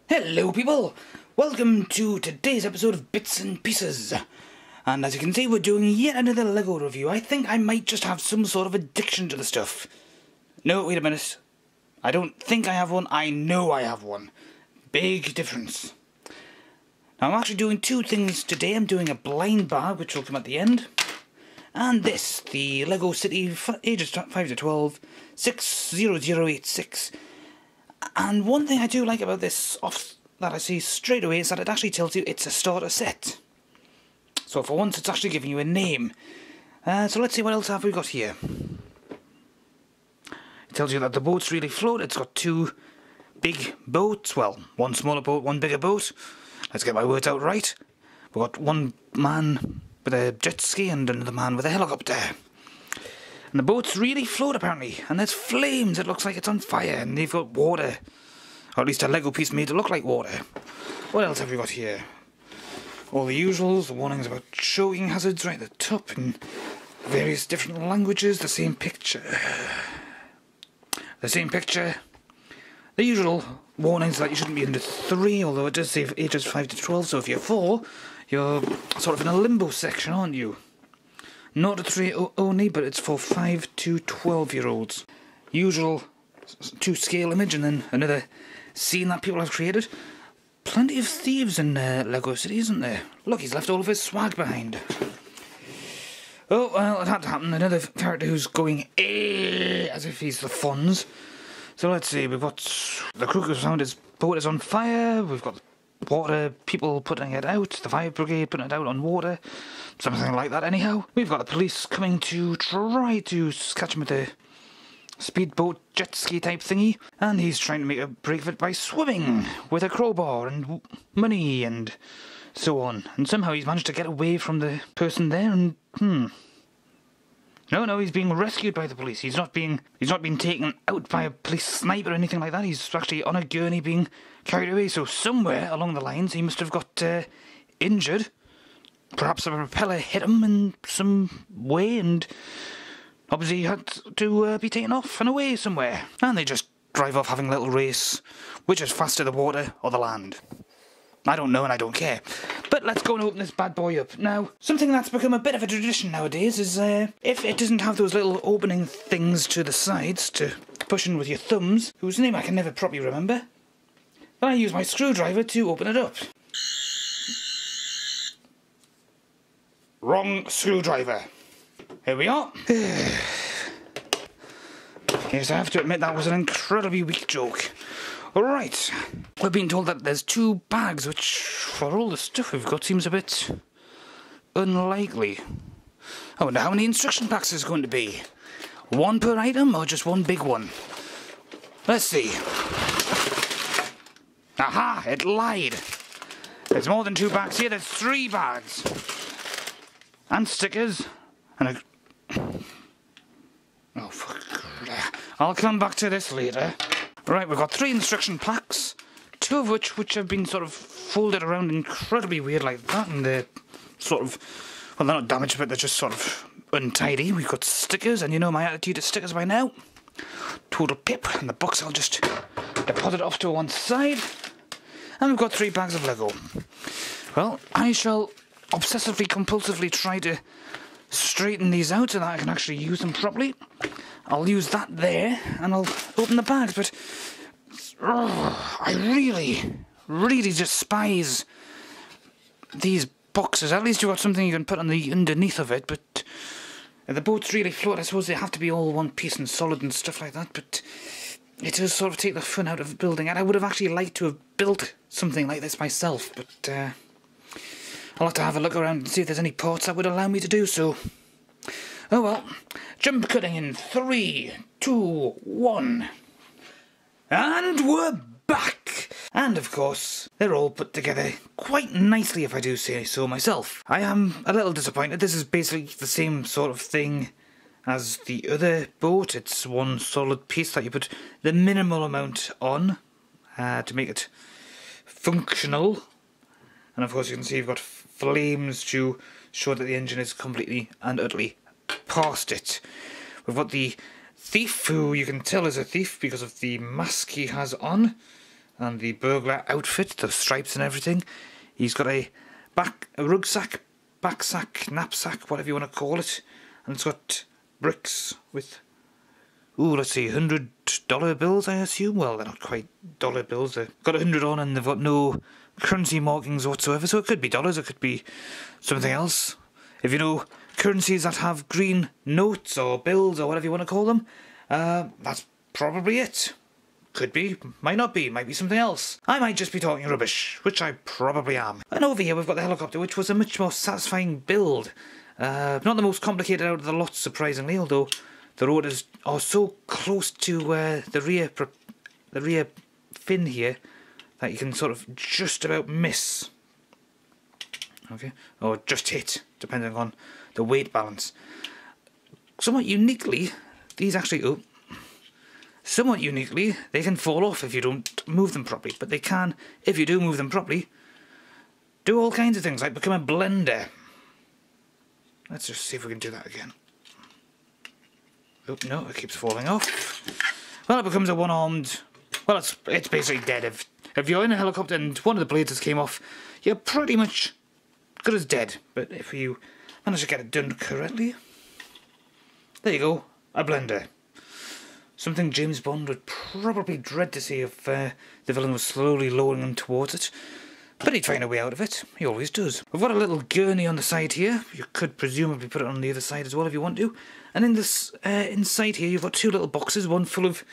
Hello people! Welcome to today's episode of Bits and Pieces. And as you can see, we're doing yet another LEGO review. I think I might just have some sort of addiction to the stuff. No, wait a minute. I don't think I have one, I know I have one. Big difference. Now I'm actually doing two things today. I'm doing a blind bag, which will come at the end. And this, the LEGO City ages 5 to 12, 60086. And one thing I do like about this that I see straight away is that it actually tells you it's a starter set. So for once it's actually giving you a name. So let's see, what else have we got here. It tells you that the boats really float. It's got two big boats, well, one smaller boat, one bigger boat. Let's get my words out right. We've got one man with a jet ski and another man with a helicopter. And the boats really float apparently, and there's flames, it looks like it's on fire, and they've got water. Or at least a Lego piece made to look like water. What else have we got here? All the usuals, the warnings about choking hazards right at the top, in various different languages, the same picture. The usual warnings that you shouldn't be under 3, although it does say ages 5 to 12, so if you're 4, you're sort of in a limbo section, aren't you? Not a 3 only, but it's for 5 to 12-year-olds. Usual 2-scale image, and then another scene that people have created. Plenty of thieves in LEGO City, isn't there? Look, he's left all of his swag behind. Oh, well, it had to happen. Another character who's going as if he's the Fonz. So let's see, we've got the crew who's found his boat is on fire. We've got water people putting it out, the fire brigade putting it out on water, something like that anyhow. We've got the police coming to try to catch him with a speedboat jet ski type thingy, and he's trying to make a break of it by swimming with a crowbar and money and so on. And somehow he's managed to get away from the person there, and No, he's being rescued by the police. He's not being taken out by a police sniper or anything like that. He's actually on a gurney being carried away. So somewhere along the lines he must have got injured. Perhaps a propeller hit him in some way, and obviously he had to be taken off and away somewhere. And they just drive off having a little race. Which is faster, the water or the land? I don't know and I don't care. But let's go and open this bad boy up. Now, something that's become a bit of a tradition nowadays is if it doesn't have those little opening things to the sides to push in with your thumbs, whose name I can never properly remember, then I use my screwdriver to open it up. Wrong screwdriver. Here we are. Yes, I have to admit that was an incredibly weak joke. Alright, we're being told that there's 2 bags, which, for all the stuff we've got, seems a bit unlikely. I wonder how many instruction packs there's going to be. 1 per item, or just one big one? Let's see. Aha, it lied. There's more than 2 bags here, there's 3 bags. And stickers, and a... Oh, fuck. I'll come back to this later. Right, we've got 3 instruction packs, 2 of which have been sort of folded around incredibly weird like that, and they're sort of, well, they're not damaged, but they're just sort of untidy. We've got stickers, and you know my attitude to stickers by now. Total pip, and the box I'll just deposit off to one side. And we've got 3 bags of Lego. Well, I shall obsessively, compulsively try to straighten these out so that I can actually use them properly. I'll use that there, and I'll open the bags, but I really despise these boxes. At least you've got something you can put on the underneath of it, but the boats really float. I suppose they have to be all one piece and solid and stuff like that, but it does sort of take the fun out of building it. I would have actually liked to have built something like this myself, but I'll have to have a look around and see if there's any parts that would allow me to do so. Oh well, jump cutting in 3, 2, 1. And we're back! And of course, they're all put together quite nicely if I do say so myself. I am a little disappointed. This is basically the same sort of thing as the other boat. It's one solid piece that you put the minimal amount on to make it functional. And of course you can see you've got flames to show that the engine is completely and utterly past it. We've got the thief, who you can tell is a thief because of the mask he has on. and the burglar outfit, the stripes and everything. He's got a rucksack, backsack, knapsack, whatever you want to call it, and it's got bricks with, ooh, let's see, $100 bills, I assume. Well, they're not quite dollar bills. They've got 100 on, and they've got no currency markings whatsoever. So it could be dollars, it could be something else. If you know currencies that have green notes or bills or whatever you want to call them, that's probably it. Could be, might not be, might be something else. I might just be talking rubbish, which I probably am. And over here we've got the helicopter, which was a much more satisfying build. Not the most complicated out of the lot, surprisingly, although the rotors are so close to the rear fin here that you can sort of just about miss. Okay, or just hit, depending on the weight balance. Somewhat uniquely, these actually, somewhat uniquely, they can fall off if you don't move them properly, but they can, if you do move them properly, do all kinds of things, like become a blender. Let's just see if we can do that again. Oh, no, it keeps falling off. Well, it becomes a one-armed, well, it's basically dead. If you're in a helicopter and one of the blades has came off, you're pretty much good as dead. But if you manage to get it done correctly, there you go, a blender. Something James Bond would probably dread to see if the villain was slowly lowering him towards it. But he'd find a way out of it. He always does. We've got a little gurney on the side here. You could presumably put it on the other side as well if you want to. And in this inside here, you've got two little boxes. One full of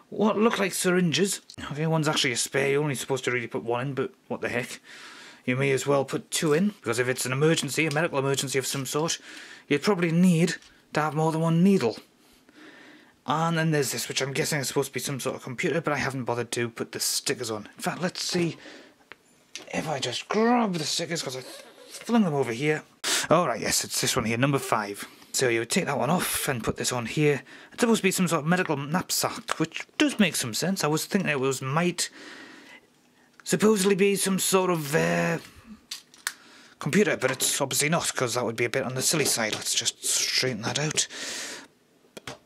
what look like syringes. Okay, one's actually a spare. You're only supposed to really put one in, but what the heck. You may as well put two in, because if it's an emergency, a medical emergency of some sort, you'd probably need to have more than one needle. And then there's this, which I'm guessing is supposed to be some sort of computer, but I haven't bothered to put the stickers on. In fact, let's see if I just grab the stickers, because I flung them over here. Alright, yes, it's this one here, number 5. So you would take that one off and put this on here. It's supposed to be some sort of medical knapsack, which does make some sense. I was thinking it might supposedly be some sort of computer, but it's obviously not, because that would be a bit on the silly side. Let's just straighten that out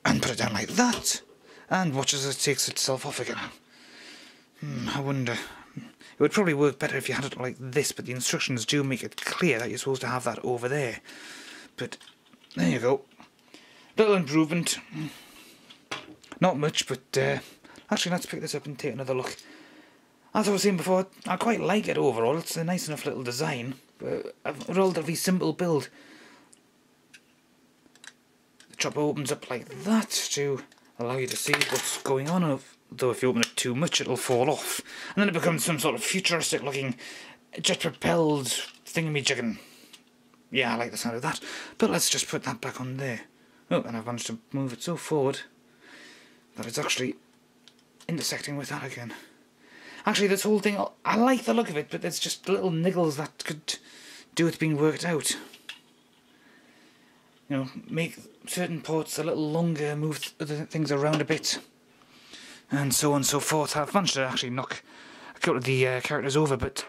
and put it down like that, and watch as it takes itself off again. I wonder. It would probably work better if you had it like this, but the instructions do make it clear that you're supposed to have that over there. But there you go. Little improvement. Not much, but actually let's pick this up and take another look. As I was saying before, I quite like it overall. It's a nice enough little design, but a relatively simple build. The chopper opens up like that to allow you to see what's going on, though if you open it too much it'll fall off. And then it becomes some sort of futuristic looking jet-propelled thingamajiggen. Yeah, I like the sound of that. But let's just put that back on there. Oh, and I've managed to move it so forward that it's actually intersecting with that again. Actually, this whole thing, I like the look of it, but there's just little niggles that could do with being worked out. You know, make certain parts a little longer, move other things around a bit, and so on and so forth. I've managed to actually knock a couple of the characters over, but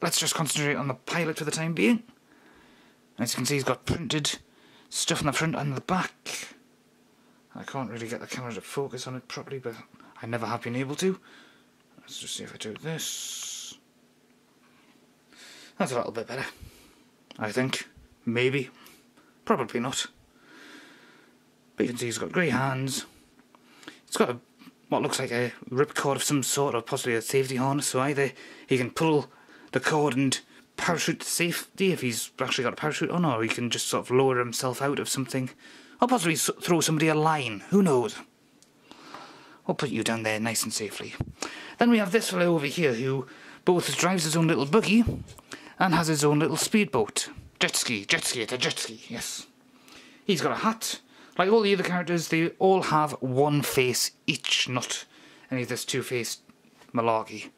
let's just concentrate on the pilot for the time being. As you can see, he's got printed stuff on the front and the back. I can't really get the camera to focus on it properly, but I never have been able to. Let's just see if I do this. That's a little bit better, I think. Maybe. Probably not. But you can see he's got grey hands. He's got what looks like a ripcord of some sort, or possibly a safety harness, so either he can pull the cord and parachute to safety if he's actually got a parachute on, or he can just sort of lower himself out of something, or possibly throw somebody a line. Who knows? We'll put you down there nice and safely. Then we have this fellow over here who both drives his own little buggy and has his own little speedboat. Jet ski, it's a jet ski, yes. He's got a hat. Like all the other characters, they all have one face each, not any of this two-faced malarkey.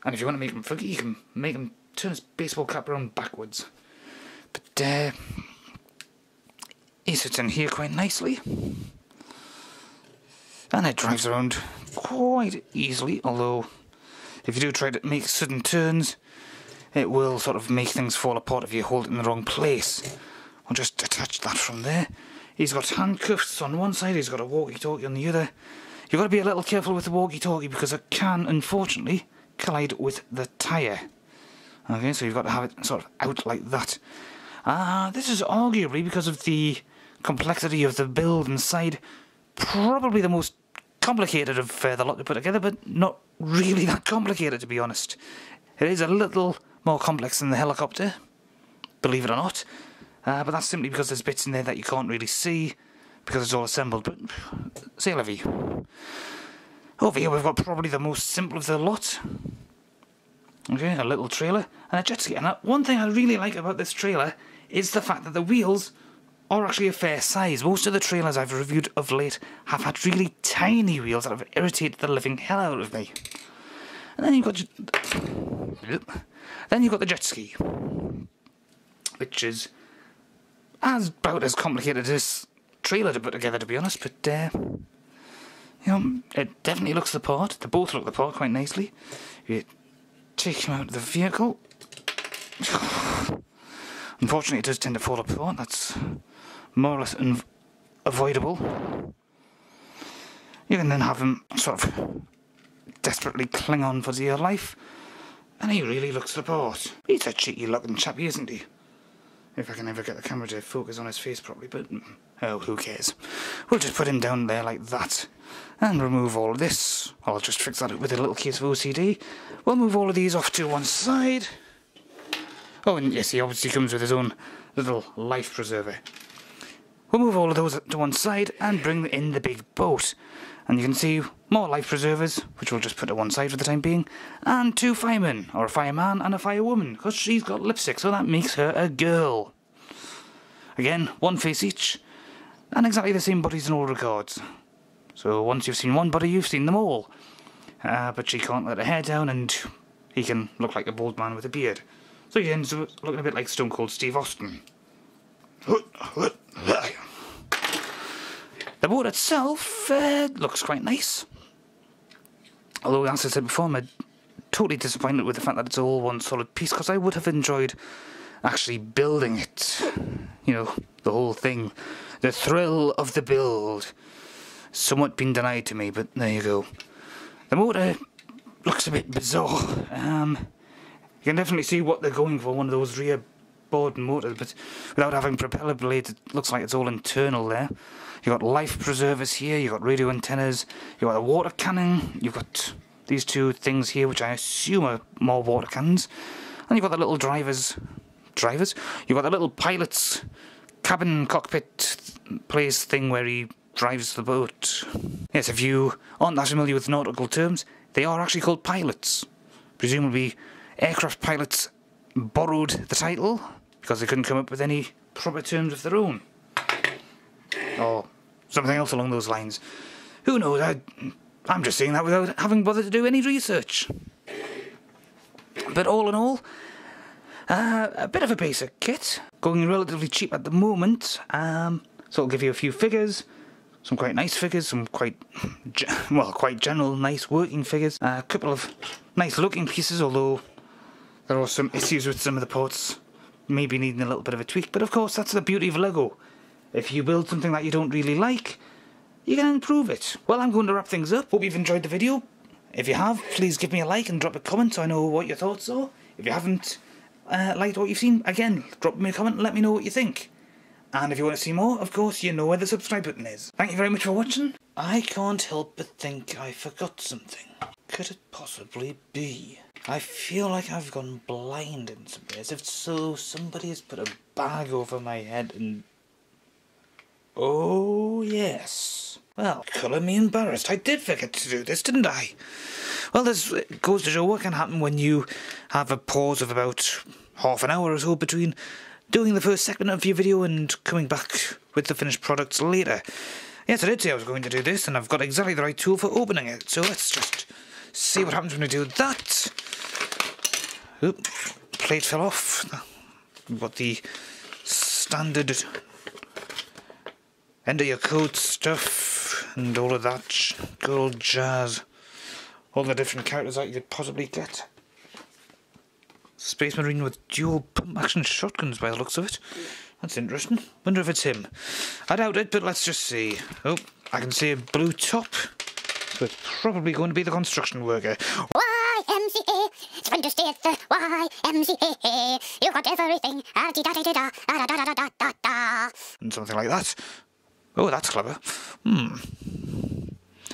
And if you want to make him funky, you can make him turn his baseball cap around backwards. But he sits in here quite nicely. And it drives around quite easily, although if you do try to make sudden turns, it will sort of make things fall apart if you hold it in the wrong place. I'll just attach that from there. He's got handcuffs on one side, he's got a walkie-talkie on the other. You've got to be a little careful with the walkie-talkie because it can, unfortunately, collide with the tyre. Okay, so you've got to have it sort of out like that. This is arguably, because of the complexity of the build inside, probably the most complicated of the lot to put together, but not really that complicated, to be honest. It is a little more complex than the helicopter, believe it or not, but that's simply because there's bits in there that you can't really see, because it's all assembled, but c'est la vie. Over here we've got probably the most simple of the lot. Okay, a little trailer and a jet ski. And one thing I really like about this trailer is the fact that the wheels are actually a fair size. Most of the trailers I've reviewed of late have had really tiny wheels that have irritated the living hell out of me. And then you've got the jet ski, which is about as complicated as this trailer to put together, to be honest, but you know, it definitely looks the part. They both look the part quite nicely. You take them out of the vehicle. Unfortunately, it does tend to fall apart. That's more or less unavoidable. You can then have him sort of desperately cling on for dear life, and he really looks the part. He's a cheeky looking chappy, isn't he? If I can ever get the camera to focus on his face properly, but oh, who cares? We'll just put him down there like that and remove all of this. I'll just fix that up with a little case of OCD. We'll move all of these off to one side. Oh, and yes, he obviously comes with his own little life preserver. We'll move all of those to one side and bring in the big boat. And you can see more life preservers, which we'll just put to one side for the time being, and 2 firemen, or a fireman and a firewoman, because she's got lipstick, so that makes her a girl. Again, 1 face each, and exactly the same bodies in all regards. So once you've seen one body, you've seen them all. But she can't let her hair down, and he can look like a bald man with a beard. So he ends up looking a bit like Stone Cold Steve Austin. The boat itself looks quite nice. Although, as I said before, I'm totally disappointed with the fact that it's all one solid piece, because I would have enjoyed actually building it. You know, the whole thing. The thrill of the build. Somewhat been denied to me, but there you go. The motor looks a bit bizarre. You can definitely see what they're going for, one of those rear board motors, but without having propeller blades, it looks like it's all internal there. You've got life preservers here, you've got radio antennas, you've got a water cannon, you've got these 2 things here, which I assume are more water cannons, and you've got the little drivers, you've got the little pilot's cabin cockpit place thing where he drives the boat. Yes, if you aren't that familiar with nautical terms, they are actually called pilots. Presumably aircraft pilots borrowed the title because they couldn't come up with any proper terms of their own. Or something else along those lines. Who knows? I'm just saying that without having bothered to do any research. But all in all, a bit of a basic kit, going relatively cheap at the moment. So I'll give you a few figures, some quite nice figures, some quite general nice working figures, a couple of nice looking pieces, although there are some issues with some of the parts, maybe needing a little bit of a tweak, but of course that's the beauty of Lego. If you build something that you don't really like, you can improve it. Well, I'm going to wrap things up. Hope you've enjoyed the video. If you have, please give me a like and drop a comment so I know what your thoughts are. If you haven't liked what you've seen, again, drop me a comment and let me know what you think. And if you want to see more, of course, you know where the subscribe button is. Thank you very much for watching. I can't help but think I forgot something. Could it possibly be? I feel like I've gone blind in some ways. If so, somebody has put a bag over my head and... Oh, yes. Well, colour me embarrassed. I did forget to do this, didn't I? Well, this goes to show what can happen when you have a pause of about half an hour or so between doing the first segment of your video and coming back with the finished products later. Yes, I did say I was going to do this, and I've got exactly the right tool for opening it. So let's just see what happens when I do that. Oop, plate fell off. We've got the standard enter your code stuff and all of that good old jazz. All the different characters that you could possibly get. Space Marine with dual pump action shotguns by the looks of it. That's interesting. Wonder if it's him. I doubt it, but let's just see. Oh, I can see a blue top. So it's probably going to be the construction worker. YMCA, sprint to stay at the YMCA. You got everything. And something like that. Oh, that's clever.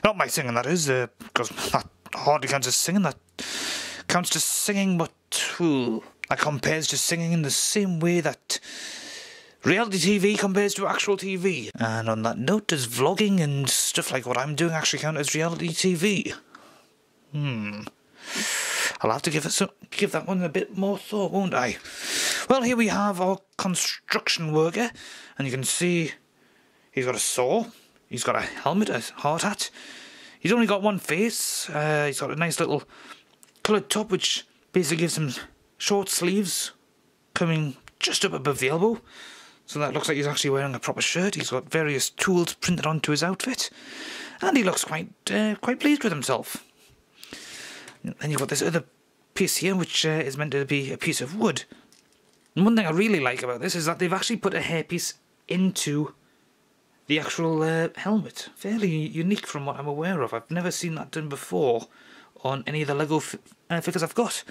Not my singing, that is, because that hardly counts as singing. That counts as singing, but that compares to singing in the same way that reality TV compares to actual TV. And on that note, does vlogging and stuff like what I'm doing actually count as reality TV? I'll have to give that one a bit more thought, won't I? Well, here we have our construction worker, and you can see he's got a saw, he's got a helmet, a hard hat. He's only got one face. He's got a nice little coloured top, which basically gives him short sleeves coming just up above the elbow. So that looks like he's actually wearing a proper shirt. He's got various tools printed onto his outfit, and he looks quite pleased with himself. Then you've got this other piece here, which is meant to be a piece of wood. And one thing I really like about this is that they've actually put a hairpiece into the actual helmet. Fairly unique from what I'm aware of. I've never seen that done before on any of the Lego figures I've got.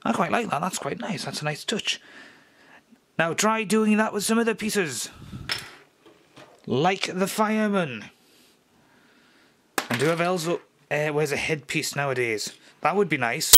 I quite like that. That's quite nice. That's a nice touch. Now try doing that with some other pieces. Like the fireman. And whoever else wears a headpiece nowadays. That would be nice.